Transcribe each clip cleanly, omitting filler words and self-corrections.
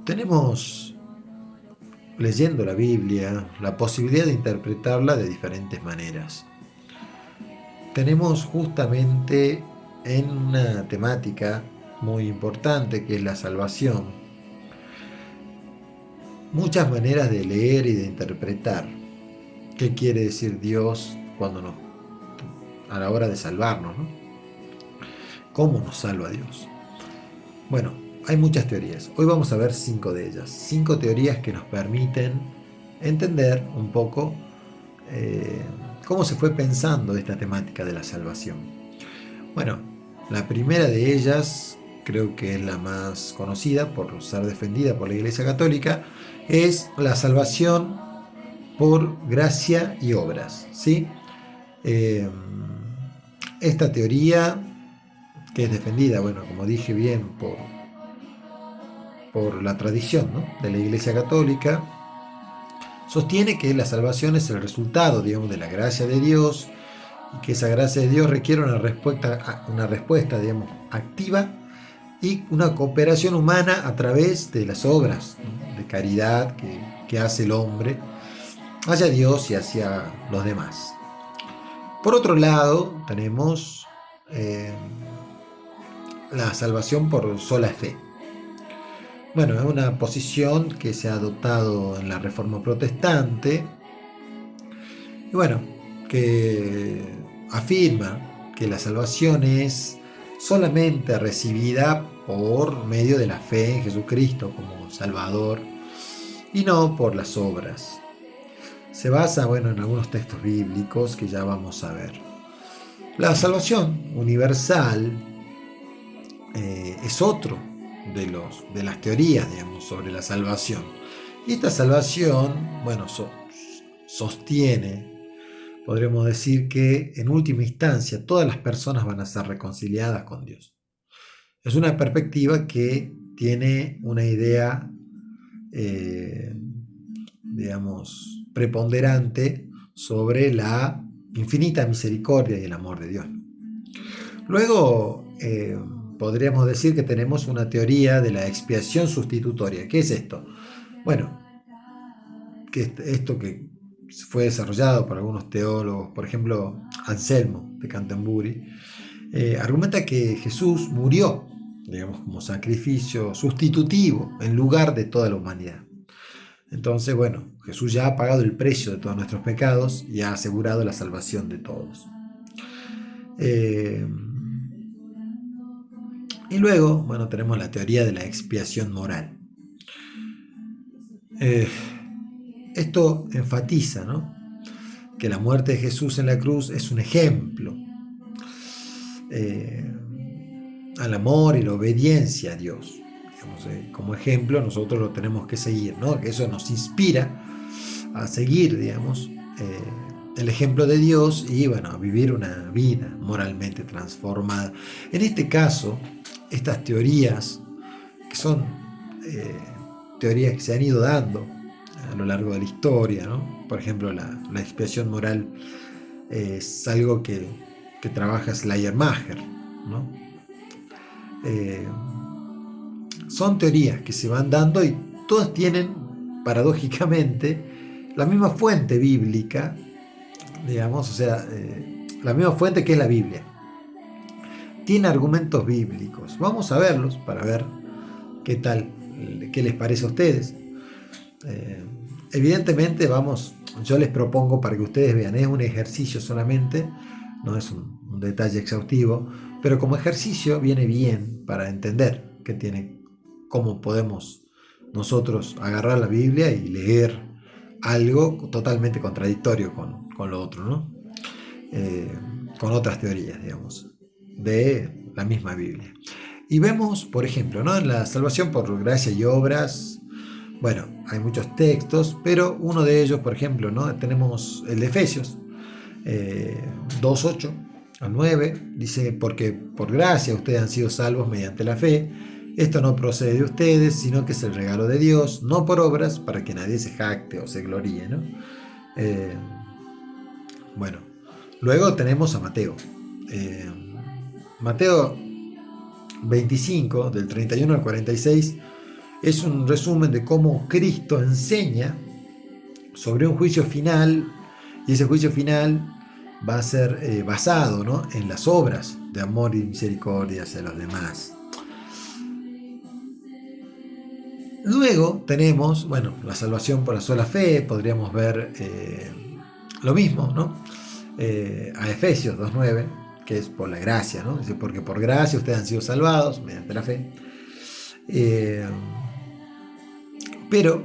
Tenemos, leyendo la Biblia, la posibilidad de interpretarla de diferentes maneras. Tenemos justamente en una temática muy importante que es la salvación, muchas maneras de leer y de interpretar qué quiere decir Dios a la hora de salvarnos, ¿no? ¿Cómo nos salva Dios? Bueno, hay muchas teorías. Hoy vamos a ver 5 de ellas. 5 teorías que nos permiten entender un poco eh, cómo se fue pensando esta temática de la salvación. Bueno, la primera de ellas, creo que es la más conocida por ser defendida por la Iglesia Católica, es la salvación por gracia y obras, ¿sí? Eh, Esta teoría, que es defendida, bueno, como dije bien, por la tradición, ¿no?, de la Iglesia Católica, sostiene que la salvación es el resultado, digamos, de la gracia de Dios y que esa gracia de Dios requiere una respuesta, digamos, activa y una cooperación humana a través de las obras, ¿no?, de caridad que hace el hombre hacia Dios y hacia los demás. Por otro lado, tenemos la salvación por sola fe. Bueno, es una posición que se ha adoptado en la Reforma Protestante y bueno, que afirma que la salvación es solamente recibida por medio de la fe en Jesucristo como Salvador y no por las obras. Se basa, bueno, en algunos textos bíblicos que ya vamos a ver. La salvación universal es otro de las teorías, digamos, sobre la salvación. Y esta salvación, bueno, sostiene, podríamos decir que en última instancia todas las personas van a ser reconciliadas con Dios. Es una perspectiva que tiene una idea, digamos, preponderante sobre la infinita misericordia y el amor de Dios. Luego, podríamos decir que tenemos una teoría de la expiación sustitutoria. ¿Qué es esto? Bueno, que esto que fue desarrollado por algunos teólogos, por ejemplo, Anselmo de Canterbury, argumenta que Jesús murió, digamos, como sacrificio sustitutivo en lugar de toda la humanidad. Entonces, bueno, Jesús ya ha pagado el precio de todos nuestros pecados y ha asegurado la salvación de todos. Y luego, bueno, tenemos la teoría de la expiación moral. Esto enfatiza, ¿no?, que la muerte de Jesús en la cruz es un ejemplo al amor y la obediencia a Dios. Digamos, como ejemplo nosotros lo tenemos que seguir, ¿no? Que eso nos inspira a seguir, digamos, el ejemplo de Dios y, bueno, a vivir una vida moralmente transformada. En este caso, estas teorías, que son teorías que se han ido dando a lo largo de la historia, ¿no? Por ejemplo, la expiación moral es algo que trabaja Schleiermacher, ¿no? Son teorías que se van dando y todas tienen, paradójicamente, la misma fuente bíblica, digamos, o sea, la misma fuente que es la Biblia. Tiene argumentos bíblicos. Vamos a verlos para ver qué tal, qué les parece a ustedes. Evidentemente, yo les propongo para que ustedes vean, es un ejercicio solamente, no es un detalle exhaustivo, pero como ejercicio viene bien para entender cómo podemos nosotros agarrar la Biblia y leer algo totalmente contradictorio con lo otro, ¿no? Con otras teorías, digamos, de la misma Biblia. Y vemos, por ejemplo, ¿no?, en la salvación por gracia y obras, bueno, hay muchos textos, pero uno de ellos, por ejemplo, ¿no?, tenemos el de Efesios 2:8 al 9, dice: porque por gracia ustedes han sido salvos mediante la fe. Esto no procede de ustedes, sino que es el regalo de Dios, no por obras, para que nadie se jacte o se gloríe, ¿no? Bueno, luego tenemos a Mateo. Mateo 25, del 31 al 46, es un resumen de cómo Cristo enseña sobre un juicio final, y ese juicio final va a ser basado, ¿no?, en las obras de amor y misericordia hacia los demás. Luego tenemos, bueno, la salvación por la sola fe. Podríamos ver lo mismo, ¿no? A Efesios 2:9, que es por la gracia, ¿no? Dice, porque por gracia ustedes han sido salvados mediante la fe. Pero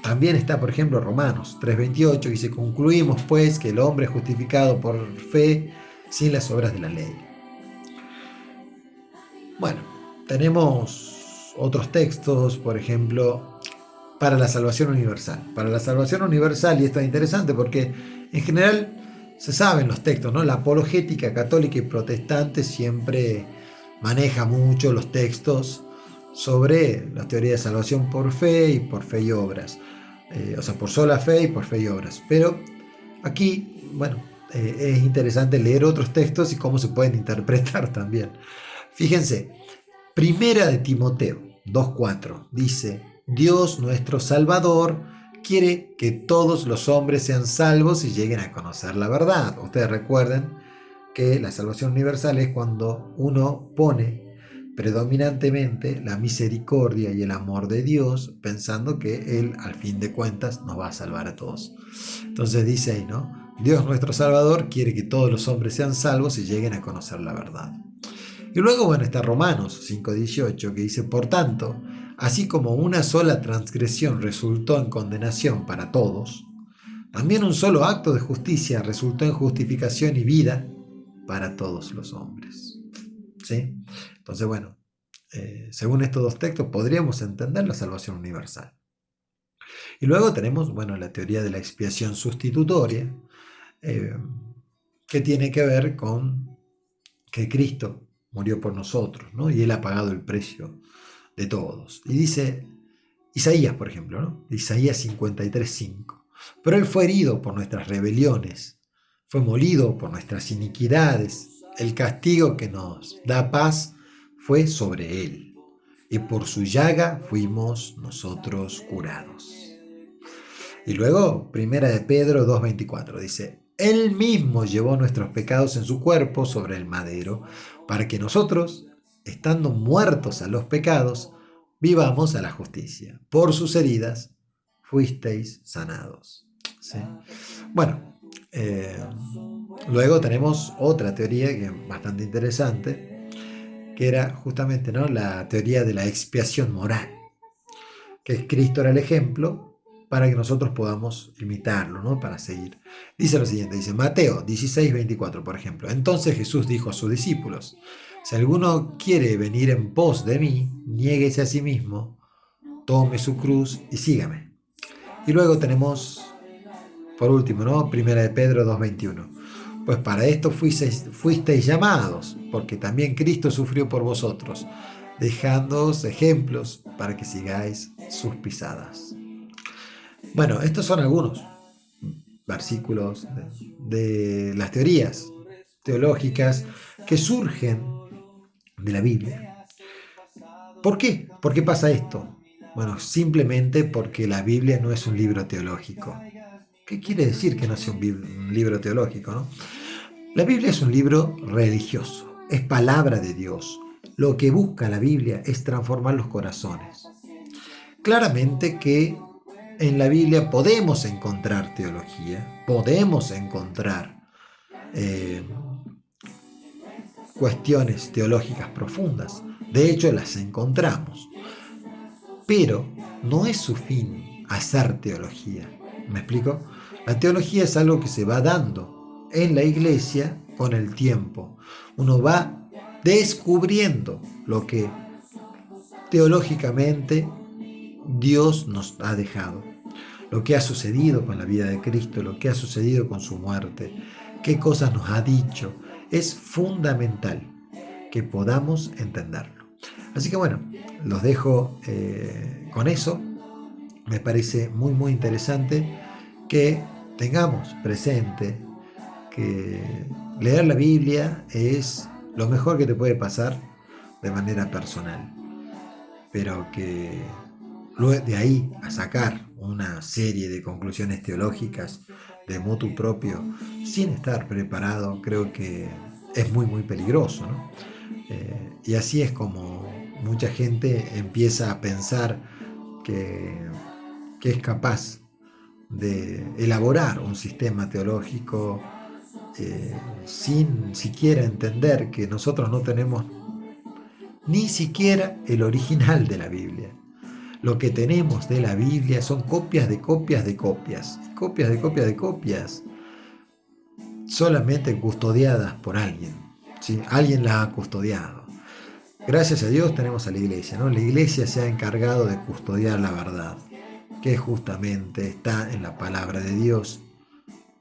también está, por ejemplo, Romanos 3:28, que dice, concluimos pues que el hombre es justificado por fe sin las obras de la ley. Bueno, tenemos otros textos, por ejemplo, para la salvación universal. Para la salvación universal, y esto es interesante porque en general se saben los textos, ¿no? La apologética católica y protestante siempre maneja mucho los textos sobre las teorías de salvación por fe y obras. O sea, por sola fe y por fe y obras. Pero aquí, bueno, es interesante leer otros textos y cómo se pueden interpretar también. Fíjense, Primera de Timoteo 2:4 dice, Dios nuestro Salvador quiere que todos los hombres sean salvos y lleguen a conocer la verdad. Ustedes recuerden que la salvación universal es cuando uno pone predominantemente la misericordia y el amor de Dios, pensando que Él, al fin de cuentas, nos va a salvar a todos. Entonces dice ahí, ¿no? Dios nuestro Salvador quiere que todos los hombres sean salvos y lleguen a conocer la verdad. Y luego, bueno, está Romanos 5:18, que dice, por tanto, así como una sola transgresión resultó en condenación para todos, también un solo acto de justicia resultó en justificación y vida para todos los hombres. ¿Sí? Entonces, bueno, según estos dos textos podríamos entender la salvación universal. Y luego tenemos, bueno, la teoría de la expiación sustitutoria, que tiene que ver con que Cristo murió por nosotros, ¿no? Y Él ha pagado el precio de todos. Y dice Isaías, por ejemplo, ¿no? Isaías 53:5. Pero Él fue herido por nuestras rebeliones, fue molido por nuestras iniquidades. El castigo que nos da paz fue sobre Él, y por su llaga fuimos nosotros curados. Y luego, Primera de Pedro 2:24 dice, Él mismo llevó nuestros pecados en su cuerpo sobre el madero, para que nosotros, estando muertos a los pecados, vivamos a la justicia. Por sus heridas fuisteis sanados. ¿Sí? Bueno, luego tenemos otra teoría que es bastante interesante, que era justamente, ¿no?, la teoría de la expiación moral, que Cristo era el ejemplo para que nosotros podamos imitarlo, ¿no?, para seguir. Dice lo siguiente, dice Mateo 16:24, por ejemplo. Entonces Jesús dijo a sus discípulos, si alguno quiere venir en pos de mí, niéguese a sí mismo, tome su cruz y sígame. Y luego tenemos, por último, ¿no?, Primera de Pedro 2:21. Pues para esto fuisteis llamados, porque también Cristo sufrió por vosotros, dejándoos ejemplos para que sigáis sus pisadas. Bueno, estos son algunos versículos de las teorías teológicas que surgen de la Biblia. ¿Por qué? ¿Por qué pasa esto? Bueno, simplemente porque la Biblia no es un libro teológico. ¿Qué quiere decir que no sea un libro teológico, no? La Biblia es un libro religioso, es palabra de Dios. Lo que busca la Biblia es transformar los corazones. Claramente que en la Biblia podemos encontrar teología, podemos encontrar cuestiones teológicas profundas. De hecho, las encontramos. Pero no es su fin hacer teología. ¿Me explico? La teología es algo que se va dando en la iglesia con el tiempo. Uno va descubriendo lo que teológicamente Dios nos ha dejado, lo que ha sucedido con la vida de Cristo, lo que ha sucedido con su muerte, qué cosas nos ha dicho. Es fundamental que podamos entenderlo. Así que bueno, los dejo con eso. Me parece muy muy interesante que tengamos presente que leer la Biblia es lo mejor que te puede pasar de manera personal, pero que luego de ahí a sacar una serie de conclusiones teológicas de motu propio sin estar preparado, creo que es muy, muy peligroso, ¿no? Y así es como mucha gente empieza a pensar que, que es capaz de elaborar un sistema teológico sin siquiera entender que nosotros no tenemos ni siquiera el original de la Biblia. Lo que tenemos de la Biblia son copias de copias de copias, copias de copias de copias, solamente custodiadas por alguien. ¿Sí? Alguien las ha custodiado. Gracias a Dios tenemos a la iglesia, ¿no? La iglesia se ha encargado de custodiar la verdad, que justamente está en la palabra de Dios.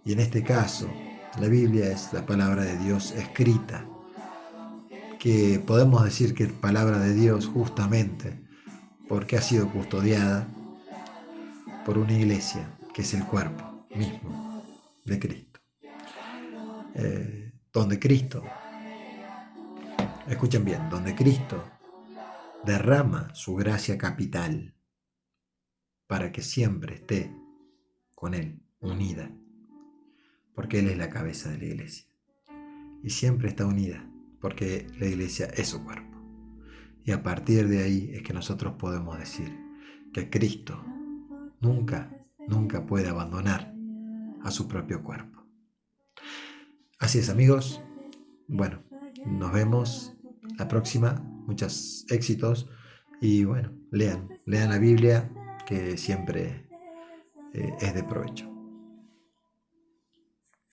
Y en este caso, la Biblia es la palabra de Dios escrita, que podemos decir que es palabra de Dios justamente porque ha sido custodiada por una iglesia, que es el cuerpo mismo de Cristo. Donde Cristo, escuchen bien, donde Cristo derrama su gracia capital para que siempre esté con Él, unida, porque Él es la cabeza de la iglesia. Y siempre está unida, porque la iglesia es su cuerpo. Y a partir de ahí es que nosotros podemos decir que Cristo nunca, nunca puede abandonar a su propio cuerpo. Así es, amigos. Bueno, nos vemos la próxima. Muchos éxitos. Y bueno, lean la Biblia, que siempre es de provecho.